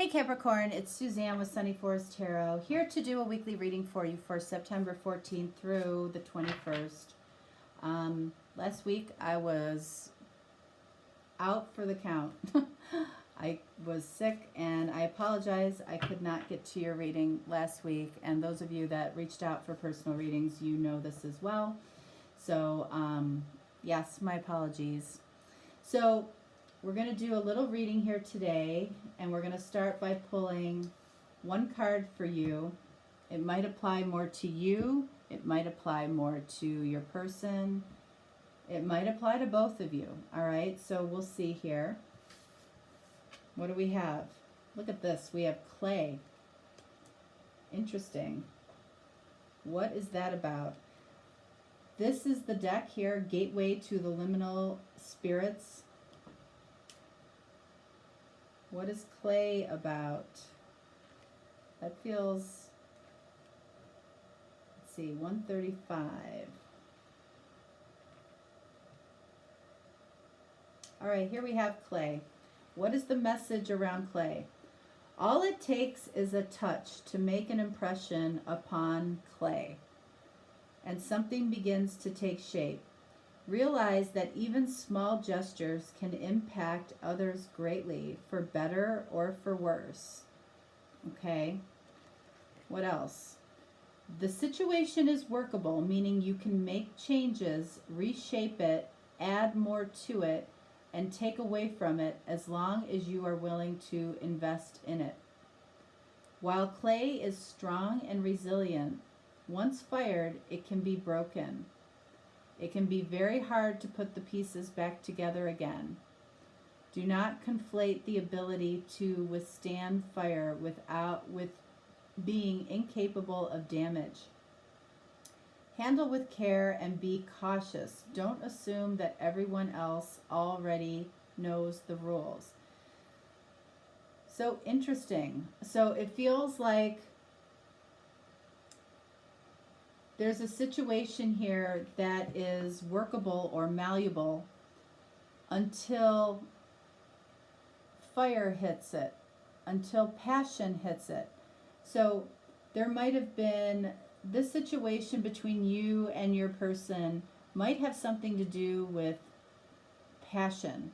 Hey Capricorn, it's Suzanne with Sunny Forest Tarot, here to do a weekly reading for you for September 14th through the 21st. Last week I was out for the count. I was sick and I apologize. I could not get to your reading last week, and those of you that reached out for personal readings, you know this as well. So, yes, my apologies. So, we're going to do a little reading here today, and we're going to start by pulling one card for you. It might apply more to you. It might apply more to your person. It might apply to both of you. All right, so we'll see here. What do we have? Look at this. We have clay. Interesting. What is that about? This is the deck here, Gateway to the Liminal Spirits. What is clay about? That feels, let's see, 135. All right, here we have clay. What is the message around clay? All it takes is a touch to make an impression upon clay, and something begins to take shape. Realize that even small gestures can impact others greatly, for better or for worse. Okay, what else? The situation is workable, meaning you can make changes, reshape it, add more to it, and take away from it as long as you are willing to invest in it. While clay is strong and resilient, once fired, it can be broken. It can be very hard to put the pieces back together again. Do not conflate the ability to withstand fire with being incapable of damage. Handle with care and be cautious. Don't assume that everyone else already knows the rules. So interesting. So it feels like there's a situation here that is workable or malleable until fire hits it, until passion hits it. So there might have been, this situation between you and your person might have something to do with passion.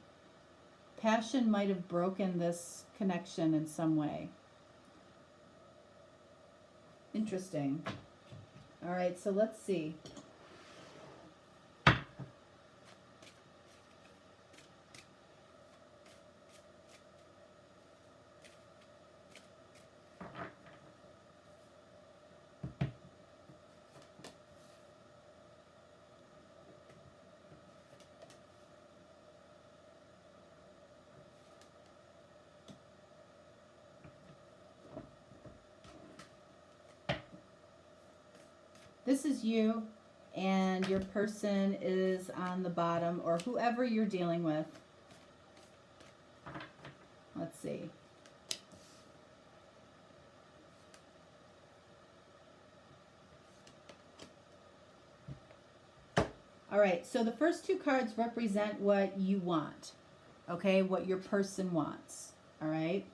Passion might have broken this connection in some way. Interesting. All right, so let's see. This is you, and your person is on the bottom, or whoever you're dealing with. Let's see. All right, so the first two cards represent what you want, okay, what your person wants, all right?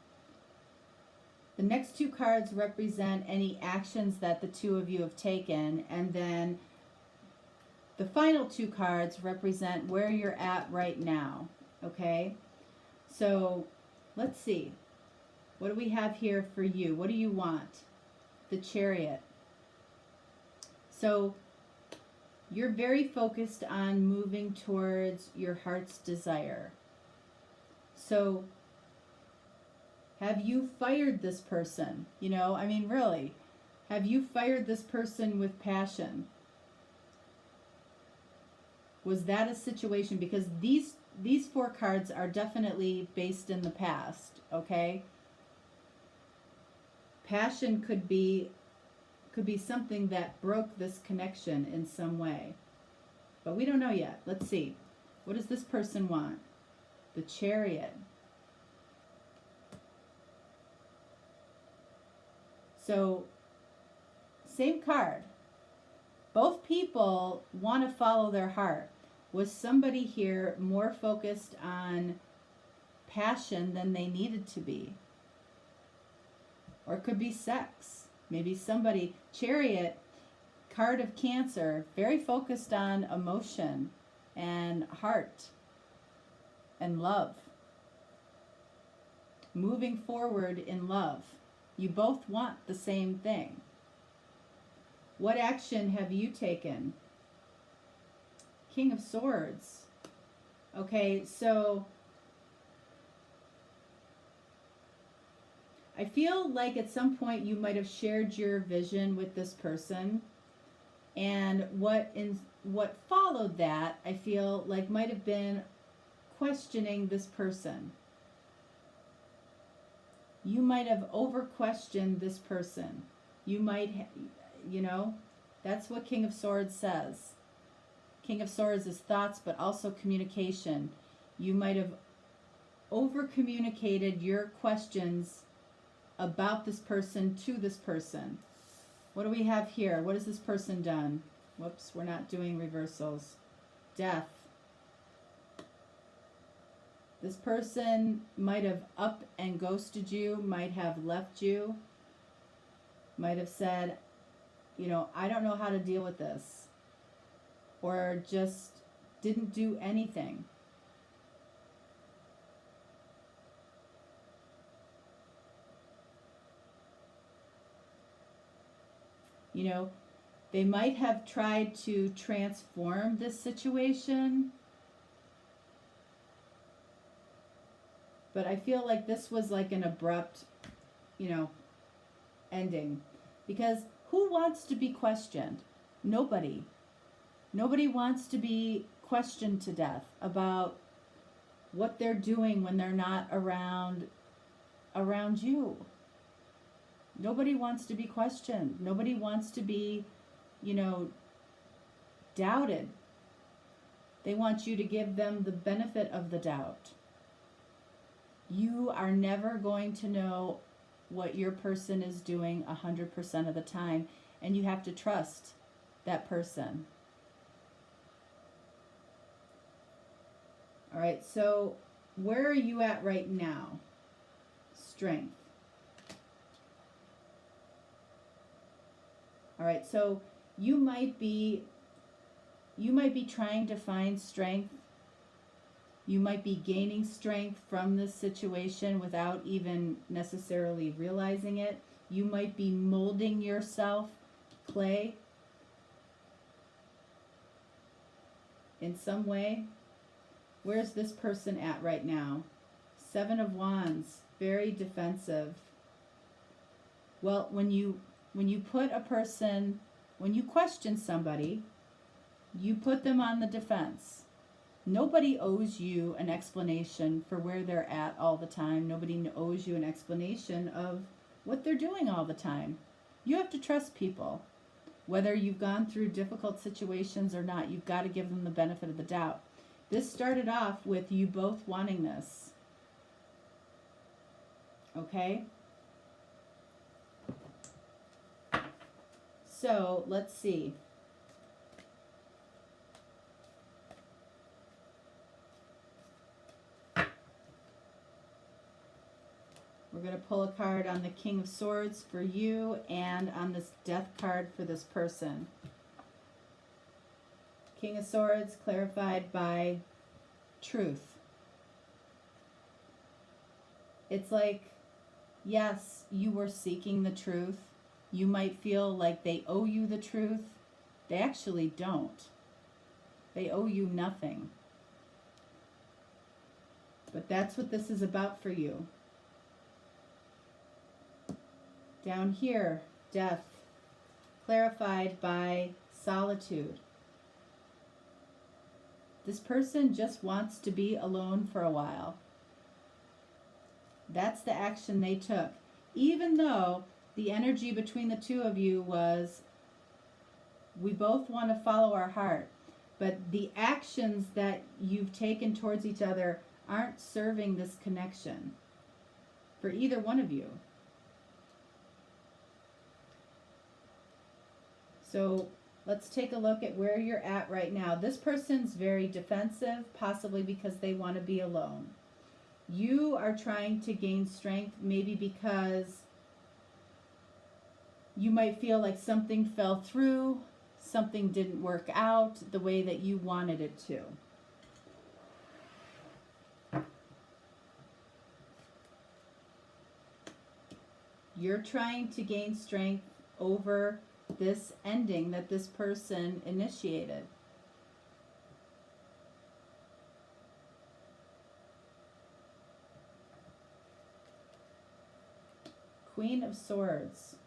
The next two cards represent any actions that the two of you have taken, and then the final two cards represent where you're at right now, okay? So let's see. What do we have here for you? What do you want? The Chariot. So you're very focused on moving towards your heart's desire. So have you fired this person? You know, I mean, really, have you fired this person with passion? Was that a situation? Because these four cards are definitely based in the past, okay? Passion could be something that broke this connection in some way. But we don't know yet. Let's see. What does this person want? The Chariot. So, same card. Both people want to follow their heart. Was somebody here more focused on passion than they needed to be? Or it could be sex. Maybe somebody, Chariot, card of Cancer, very focused on emotion and heart and love. Moving forward in love. You both want the same thing. What action have you taken? King of Swords. Okay, so I feel like at some point you might have shared your vision with this person, and what followed that, I feel like might have been questioning this person. You might have over-questioned this person. You might, that's what King of Swords says. King of Swords is thoughts, but also communication. You might have over-communicated your questions about this person to this person. What do we have here? What has this person done? Whoops, we're not doing reversals. Death. This person might have up and ghosted you, might have left you, might have said, I don't know how to deal with this, or just didn't do anything. They might have tried to transform this situation, but I feel like this was like an abrupt, ending. Because who wants to be questioned? Nobody. Nobody wants to be questioned to death about what they're doing when they're not around you. Nobody wants to be questioned. Nobody wants to be, doubted. They want you to give them the benefit of the doubt. You are never going to know what your person is doing 100% of the time, and you have to trust that person. All right, so where are you at right now? Strength. All right, so you might be trying to find strength. You might be gaining strength from this situation without even necessarily realizing it. You might be molding yourself, clay, in some way. Where's this person at right now? 7 of Wands, very defensive. Well, when you put a person, when you question somebody, you put them on the defense. Nobody owes you an explanation for where they're at all the time. Nobody owes you an explanation of what they're doing all the time. You have to trust people. Whether you've gone through difficult situations or not, you've got to give them the benefit of the doubt. This started off with you both wanting this. Okay? So, let's see. We're going to pull a card on the King of Swords for you and on this Death card for this person. King of Swords clarified by truth. It's like, yes, you were seeking the truth. You might feel like they owe you the truth. They actually don't. They owe you nothing. But that's what this is about for you. Down here, death, clarified by solitude. This person just wants to be alone for a while. That's the action they took. Even though the energy between the two of you was, we both want to follow our heart, but the actions that you've taken towards each other aren't serving this connection for either one of you. So let's take a look at where you're at right now. This person's very defensive, possibly because they want to be alone. You are trying to gain strength, maybe because You might feel like something fell through, something didn't work out the way that you wanted it to. You're trying to gain strength over this ending that this person initiated. Queen of Swords.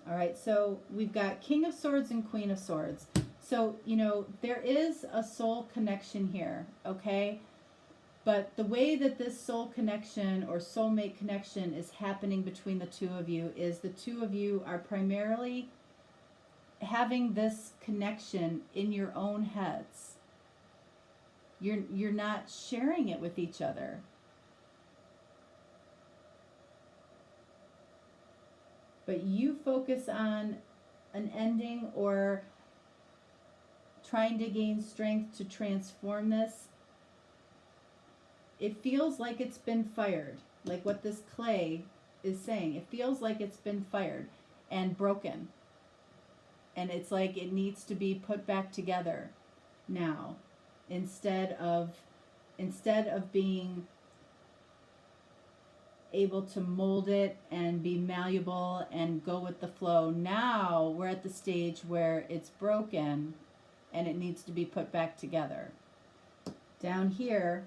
All right, so we've got King of Swords and Queen of Swords. So, you know, there is a soul connection here, okay? But the way that this soul connection or soulmate connection is happening between the two of you is the two of you are primarily having this connection in your own heads. You're not sharing it with each other. But you focus on an ending or trying to gain strength to transform this. It feels like it's been fired, like what this clay is saying. It feels like it's been fired and broken. And it's like it needs to be put back together now instead of being able to mold it and be malleable and go with the flow. Now we're at the stage where it's broken and it needs to be put back together. Down here,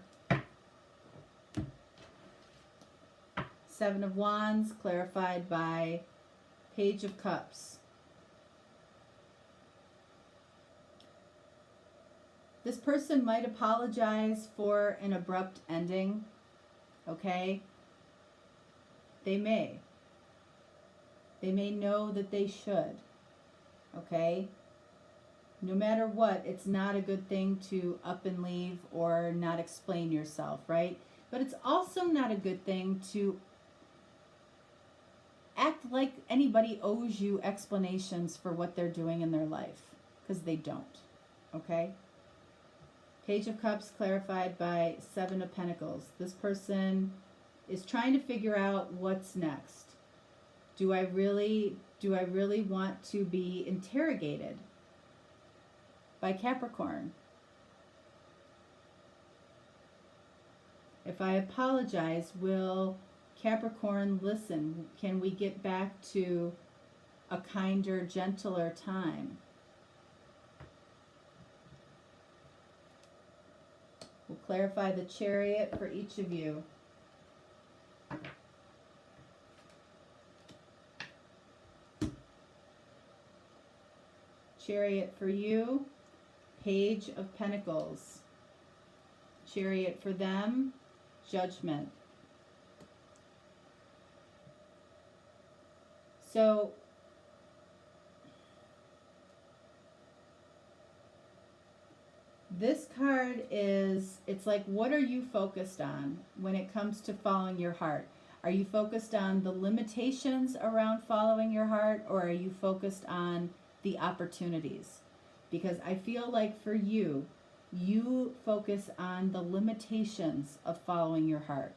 Seven of Wands, clarified by Page of Cups. This person might apologize for an abrupt ending, okay? They may. They may know that they should, okay? No matter what, it's not a good thing to up and leave or not explain yourself, right? But it's also not a good thing to act like anybody owes you explanations for what they're doing in their life, because they don't, okay? Page of Cups clarified by Seven of Pentacles. This person is trying to figure out what's next. Do I really want to be interrogated by Capricorn? If I apologize, will Capricorn listen? Can we get back to a kinder, gentler time? We'll clarify the Chariot for each of you. Chariot for you, Page of Pentacles. Chariot for them, Judgment. So, this card is, it's like, what are you focused on when it comes to following your heart? Are you focused on the limitations around following your heart, or are you focused on the opportunities? Because I feel like for you, you focus on the limitations of following your heart.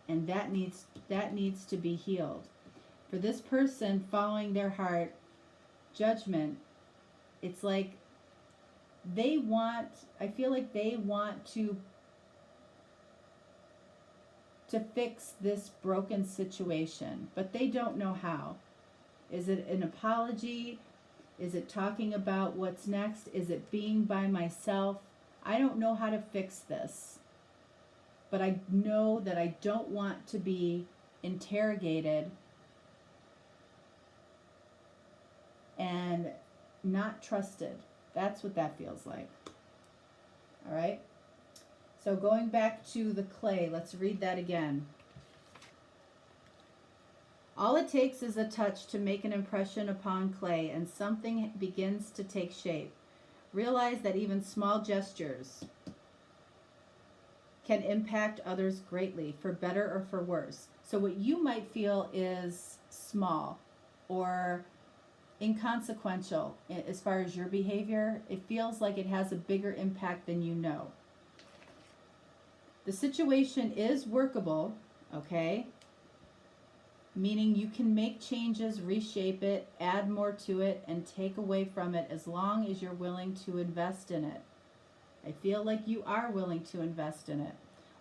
And that needs to be healed. For this person following their heart, Judgment, it's like I feel like they want to fix this broken situation, but they don't know how. Is it an apology? Is it talking about what's next? Is it being by myself? I don't know how to fix this, but I know that I don't want to be interrogated and not trusted. That's what that feels like. All right. So going back to the clay, let's read that again. All it takes is a touch to make an impression upon clay, and something begins to take shape. Realize that even small gestures can impact others greatly, for better or for worse. So what you might feel is small or inconsequential as far as your behavior, it feels like it has a bigger impact than you know. The situation is workable, okay? meaning you can make changes, reshape it, add more to it, and take away from it as long as you're willing to invest in it. I feel like you are willing to invest in it.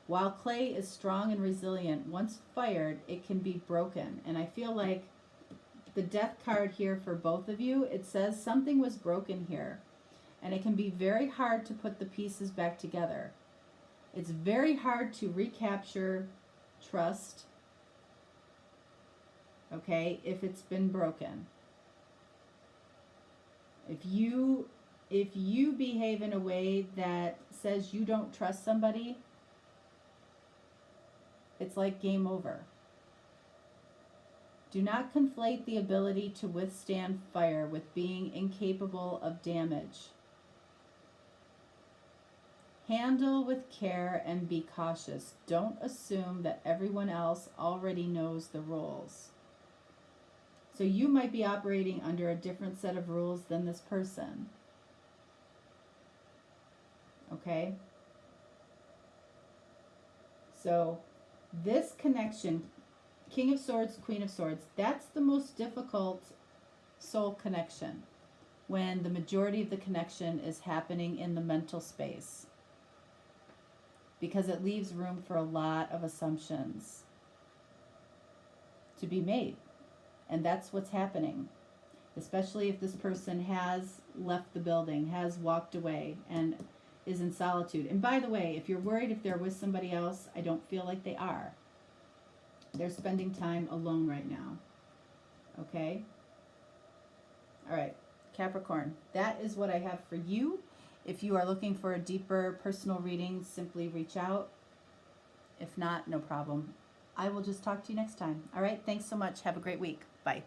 While clay is strong and resilient, once fired, it can be broken. And I feel like the death card here for both of you, it says something was broken here. And it can be very hard to put the pieces back together. It's very hard to recapture trust, okay, if it's been broken. If you behave in a way that says you don't trust somebody, it's like game over. Do not conflate the ability to withstand fire with being incapable of damage. Handle with care and be cautious. Don't assume that everyone else already knows the rules. So you might be operating under a different set of rules than this person. Okay? So this connection, King of Swords, Queen of Swords, that's the most difficult soul connection when the majority of the connection is happening in the mental space, because it leaves room for a lot of assumptions to be made. And that's what's happening, especially if this person has left the building, has walked away, and is in solitude. And by the way, if you're worried if they're with somebody else, I don't feel like they are. They're spending time alone right now. Okay? All right, Capricorn, that is what I have for you. If you are looking for a deeper personal reading, simply reach out. If not, no problem. I will just talk to you next time. All right, thanks so much. Have a great week. Bye.